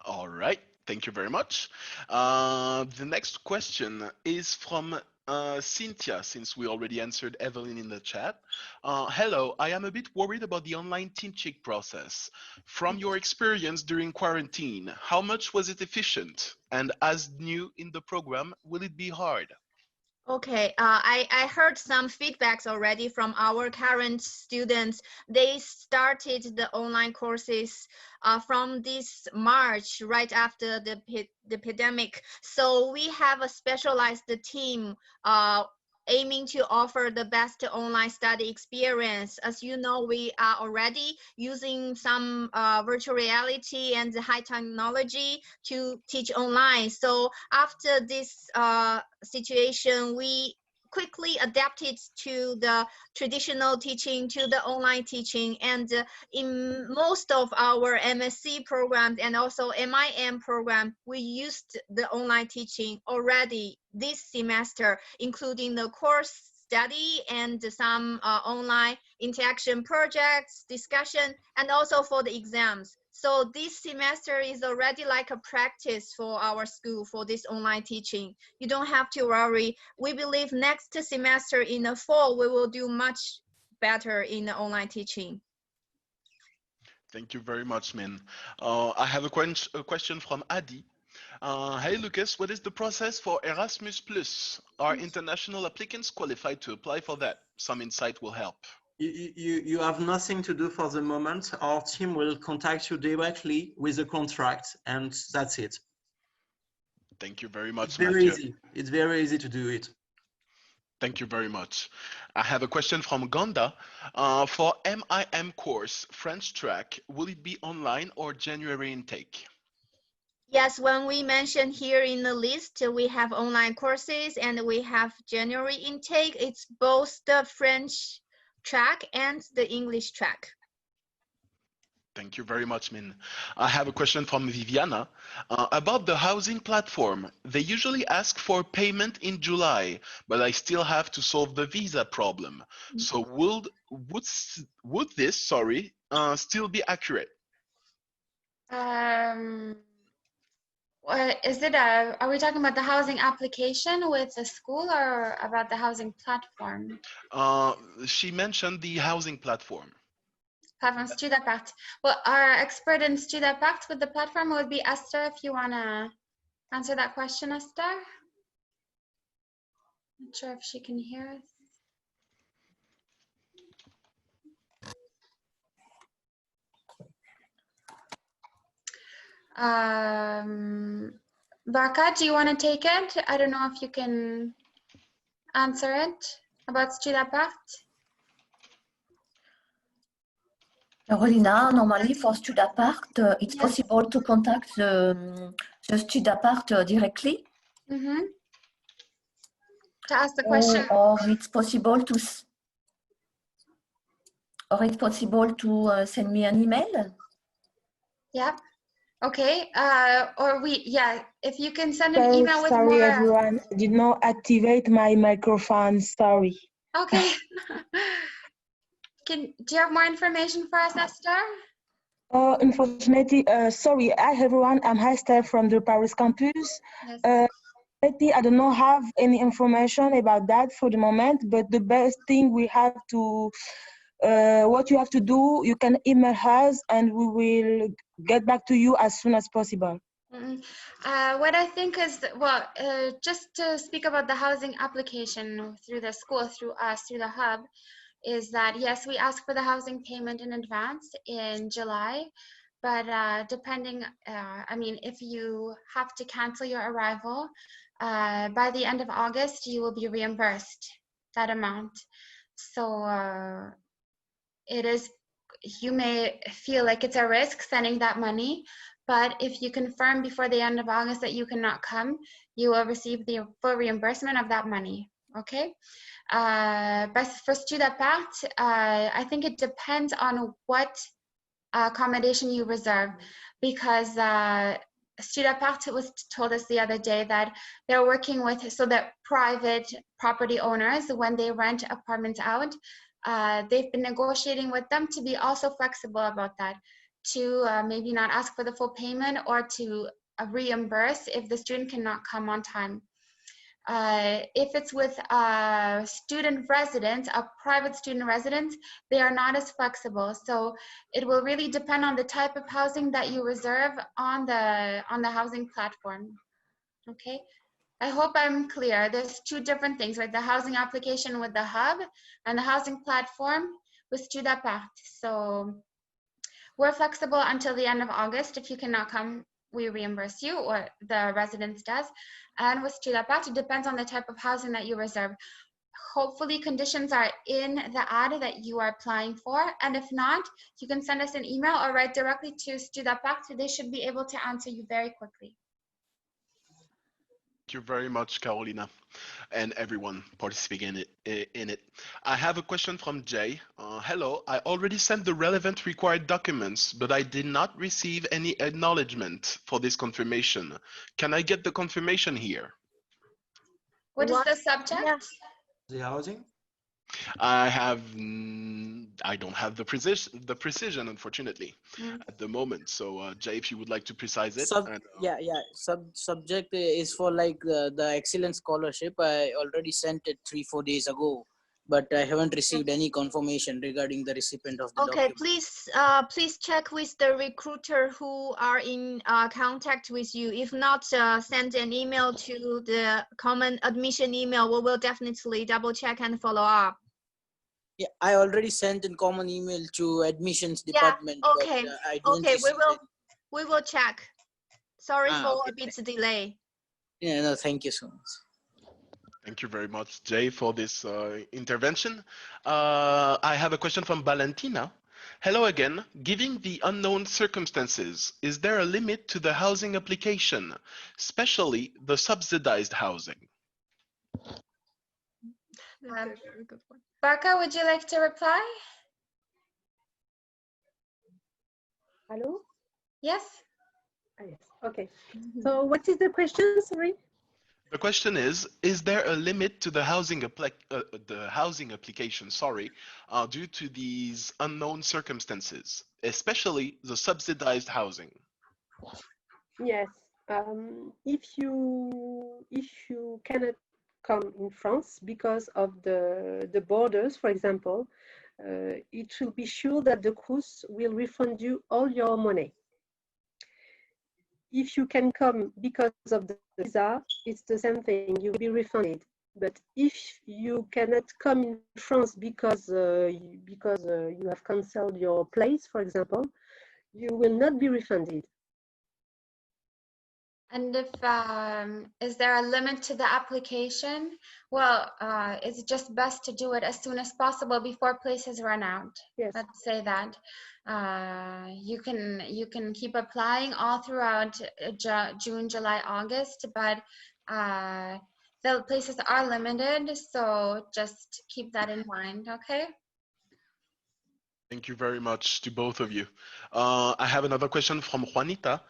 All right, thank you very much. The next question is from Cynthia, since we already answered Evelyn in the chat. Hello, I am a bit worried about the online teaching process. From your experience during quarantine, how much was it efficient? And as new in the program, will it be hard? Okay, I heard some feedbacks already from our current students. They started the online courses from this March, right after the pandemic. So we have a specialized team aiming to offer the best online study experience. As you know, we are already using some virtual reality and high technology to teach online. So after this situation, we quickly adapted to the traditional teaching to the online teaching, and in most of our MSc programs and also MIM program, we used the online teaching already this semester, including the course study and some online interaction projects, discussion, and also for the exams. So this semester is already like a practice for our school for this online teaching. You don't have to worry. We believe next semester in the fall, we will do much better in the online teaching. Thank you very much, Min. I have a question from Adi. Hey, Lucas, what is the process for Erasmus Plus? Are international applicants qualified to apply for that? Some insight will help. You have nothing to do for the moment. Our team will contact you directly with a contract, and that's it. Thank you very much, It's very easy. It's very easy to do it. Thank you very much. I have a question from Gonda. For MIM course, French track, will it be online or January intake? Yes, when we mention here in the list, we have online courses and we have January intake. It's both the French track and the English track. Thank you very much, Min. I have a question from Viviana about the housing platform. They usually ask for payment in July, but I still have to solve the visa problem. So would this, still be accurate? Is it are we talking about the housing application with the school or about the housing platform? She mentioned the housing platform. Platform Studapart. Well, our expert in Studapart with the platform would be Esther, if you want to answer that question, Esther. Not sure if she can hear us. Barka, do you want to take it? I don't know if you can answer it about Stud Apart. Carolina, normally for Stud Apart, it's possible to contact the Stud Apart directly. To ask the question. Or it's possible to send me an email. Yep. Okay. Or if you can send an Sorry, email with sorry more. everyone, I did not activate my microphone, sorry. Okay. Do you have more information for us, Esther? Unfortunately, sorry, hi everyone, I'm Esther from the Paris campus. Yes. I do not have any information about that for the moment, but the best thing we have to, what you have to do, you can email us and we will get back to you as soon as possible. What I think is, well, just to speak about the housing application through the school, through us, through the hub, is that yes, we ask for the housing payment in advance in July, but depending, I mean, if you have to cancel your arrival, by the end of August, you will be reimbursed that amount. So it is, you may feel like it's a risk sending that money, but if you confirm before the end of August that you cannot come, you will receive the full reimbursement of that money. Okay. But for Stud Apart, I think it depends on what accommodation you reserve, because Stud Apart was told us the other day that they're working with, so that private property owners, when they rent apartments out, they've been negotiating with them to be also flexible about that, to maybe not ask for the full payment or to reimburse if the student cannot come on time. If it's with a student residence, a private student residence, they are not as flexible. So it will really depend on the type of housing that you reserve on the housing platform. Okay, I hope I'm clear. There's two different things, right? The housing application with the hub and the housing platform with Stud Apart. So we're flexible until the end of August. If you cannot come, we reimburse you, or the residence does. And with Stud Apart, it depends on the type of housing that you reserve. Hopefully conditions are in the ad that you are applying for. And if not, you can send us an email or write directly to Stud Apart. They should be able to answer you very quickly. Thank you very much, Carolina, and everyone participating in it. I have a question from Jay. Hello, I already sent the relevant required documents, but I did not receive any acknowledgement for this confirmation. Can I get the confirmation here? What is the subject? Yeah. The housing? I don't have the precision, unfortunately, at the moment. So, Jay, if you would like to precise it. Subject is for like the excellence scholarship. I already sent it 3-4 days ago, but I haven't received any confirmation regarding the recipient of the document. Please check with the recruiter who are in contact with you. If not, send an email to the common admission email. We will definitely double check and follow up. Yeah, I already sent a common email to admissions department. Yeah, okay. But, I didn't receive we will check. Sorry for a bit delay. Yeah, no, thank you so much. Thank you very much, Jay, for this intervention. I have a question from Valentina. Hello again. Given the unknown circumstances, is there a limit to the housing application, especially the subsidized housing? Barka, would you like to reply? Hello? Yes. Yes. Okay. So what is the question, sorry? The question is there a limit to the housing application, due to these unknown circumstances, especially the subsidized housing? Yes. If you cannot come in France because of the borders, for example, it should be sure that the CRUS will refund you all your money. If you can come because of the visa, it's the same thing. You will be refunded. But if you cannot come in France because you have canceled your place, for example, you will not be refunded. And if is there a limit to the application? Well, it's just best to do it as soon as possible before places run out. Yes. Let's say that. You can keep applying all throughout June, July, August, but the places are limited, so just keep that in mind, okay? Thank you very much to both of you. I have another question from Juanita.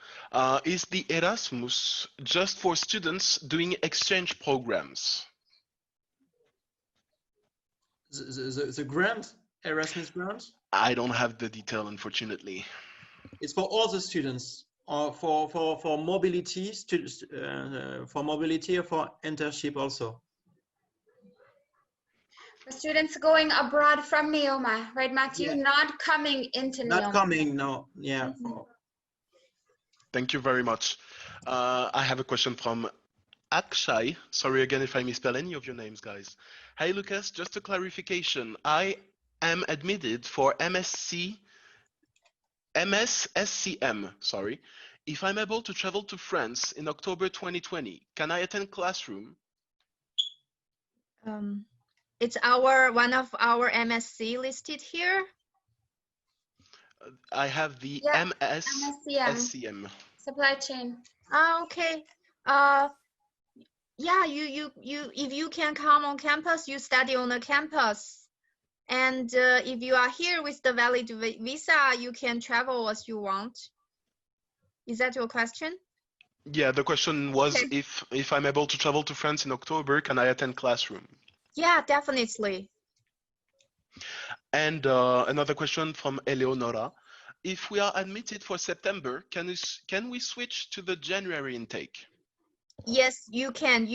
Is the Erasmus just for students doing exchange programs? The grant, Erasmus grant? I don't have the detail, unfortunately. It's for all the students, or for mobility, for mobility or for internship also. For students going abroad from Neoma, right, Matthew? Yeah. Not coming into Neoma. Not coming, no. Yeah. Thank you very much. I have a question from Akshay. Sorry again if I misspell any of your names, guys. Hey, Lucas, just a clarification. I am admitted for MSSCM, sorry. If I'm able to travel to France in October 2020, can I attend classroom? It's one of our MSc listed here. I have the Yeah, MSSCM. Supply chain. Okay. Yeah, you if you can come on campus, you study on the campus. And if you are here with the valid visa, you can travel as you want. Is that your question? Yeah, the question was Okay. if I'm able to travel to France in October, can I attend classroom? Yeah, definitely. And another question from Eleonora. If we are admitted for September, can we switch to the January intake? Yes, you can.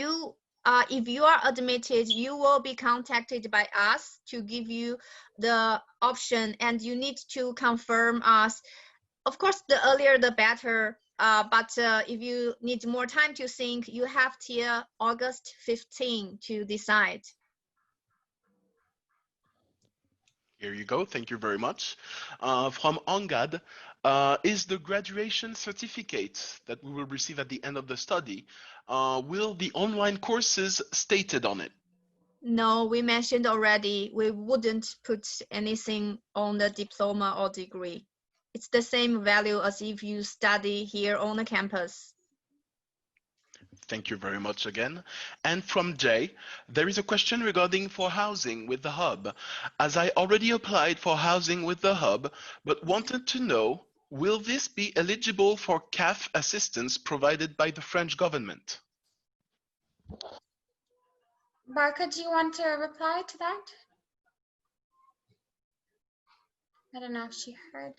If you are admitted, you will be contacted by us to give you the option, and you need to confirm us. Of course, the earlier the better. But if you need more time to think, you have till August 15 to decide. Here you go. Thank you very much. From Angad, is the graduation certificate that we will receive at the end of the study, will the online courses stated on it? No, we mentioned already, we wouldn't put anything on the diploma or degree. It's the same value as if you study here on the campus. Thank you very much again. And from Jay, there is a question regarding for housing with the hub. As I already applied for housing with the hub, but wanted to know, will this be eligible for CAF assistance provided by the French government? Barca, do you want to reply to that? I don't know if she heard.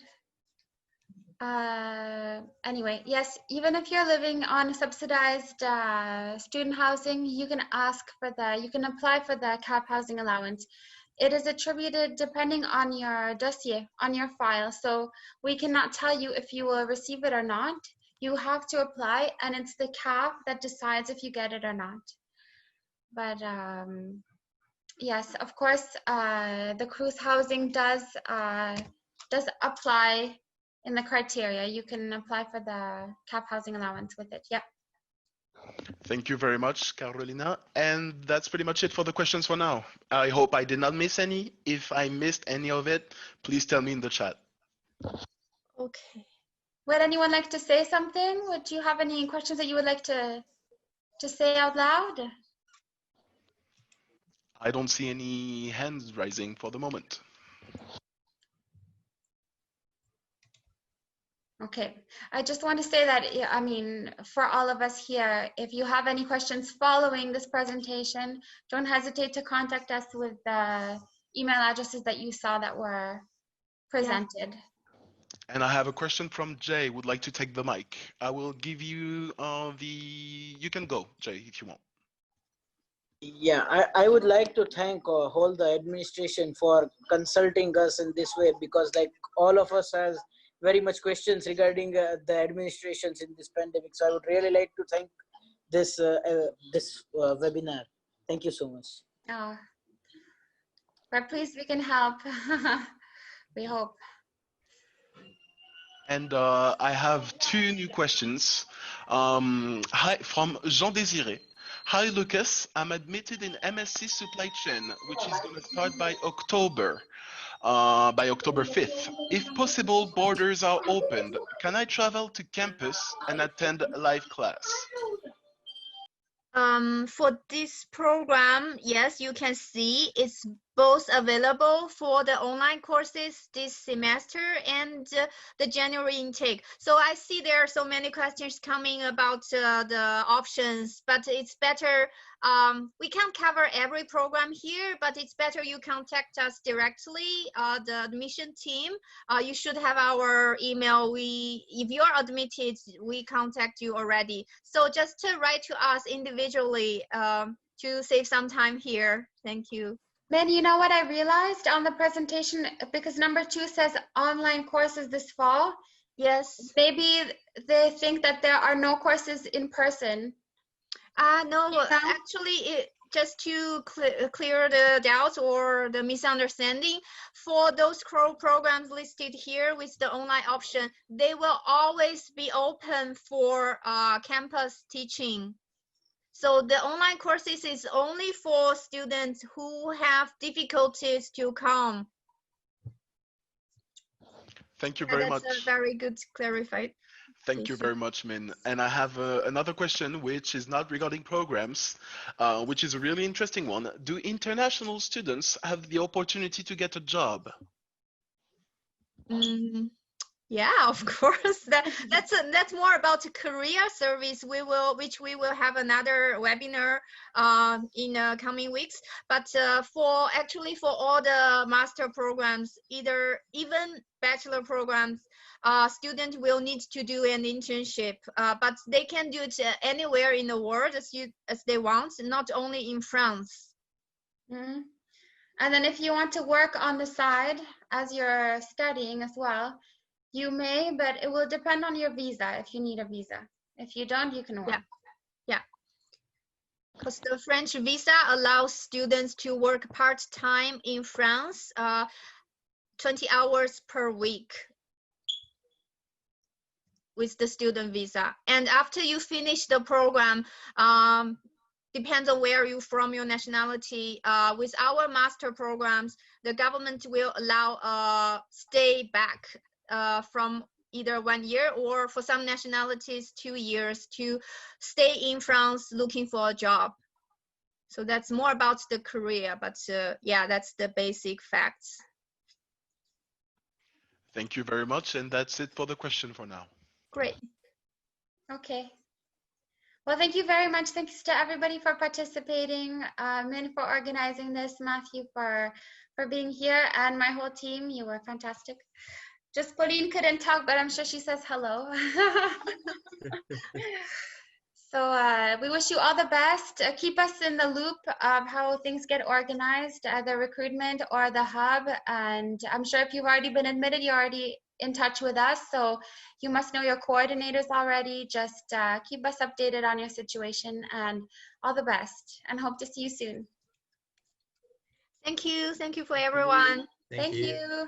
Anyway, yes, even if you're living on subsidized student housing, you can apply for the CAP housing allowance. It is attributed depending on your dossier, on your file. So we cannot tell you if you will receive it or not. You have to apply, and it's the CAP that decides if you get it or not. But yes, of course, the cruise housing does apply in the criteria. You can apply for the CAP housing allowance with it. Yep. Thank you very much, Carolina. And that's pretty much it for the questions for now. I hope I did not miss any. If I missed any of it, please tell me in the chat. Okay. Would anyone like to say something? Would you have any questions that you would like to say out loud? I don't see any hands rising for the moment. Okay, I just want to say that, I mean, for all of us here, if you have any questions following this presentation, don't hesitate to contact us with the email addresses that you saw that were presented. Yeah. And I have a question from Jay, would like to take the mic. I will give you you can go, Jay, if you want. Yeah, I would like to thank all the administration for consulting us in this way, because like all of us has very much questions regarding the administrations in this pandemic. So I would really like to thank this webinar. Thank you so much. But please, we can help. We hope. And I have two new questions. Hi, from Jean Désiré. Hi, Lucas. I'm admitted in MSc Supply Chain, which is going to start by October 5th. If possible, borders are opened. Can I travel to campus and attend live class? For this program, yes, you can see it's both available for the online courses this semester and the January intake. So I see there are so many questions coming about the options, but it's better. We can't cover every program here, but it's better you contact us directly, the admission team. You should have our email. If you're admitted, we contact you already. So just write to us individually to save some time here. Thank you. Man, you know what I realized on the presentation, because number 2 says online courses this fall. Yes. Maybe they think that there are no courses in person. No, actually, just to clear the doubts or the misunderstanding, for those programs listed here with the online option, they will always be open for campus teaching. So the online courses is only for students who have difficulties to come. Thank you very much. That's a very good clarified. Thank you very much, Min. And I have another question, which is not regarding programs, which is a really interesting one. Do international students have the opportunity to get a job? Yeah, of course. That's more about career service. Which we will have another webinar in coming weeks. But for all the master programs, even bachelor programs, students will need to do an internship. But they can do it anywhere in the world as they want, not only in France. Mm-hmm. And then if you want to work on the side as you're studying as well, you may, but it will depend on your visa if you need a visa. If you don't, you can work. Yeah. Because the French visa allows students to work part-time in France, 20 hours per week with the student visa. And after you finish the program, depends on where you're from, your nationality. With our master programs, the government will allow stay back from either 1 year or for some nationalities 2 years to stay in France looking for a job. So that's more about the career, but yeah, that's the basic facts. Thank you very much, and that's it for the question for now. Great. Okay. Well, thank you very much. Thanks to everybody for participating, Min for organizing this, Matthew for being here, and my whole team. You were fantastic. Just Pauline couldn't talk, but I'm sure she says hello. So we wish you all the best. Keep us in the loop of how things get organized, the recruitment or the hub. And I'm sure if you've already been admitted, you're already in touch with us. So you must know your coordinators already. Just keep us updated on your situation, and all the best, and hope to see you soon. Thank you. Thank you for everyone. Thank you.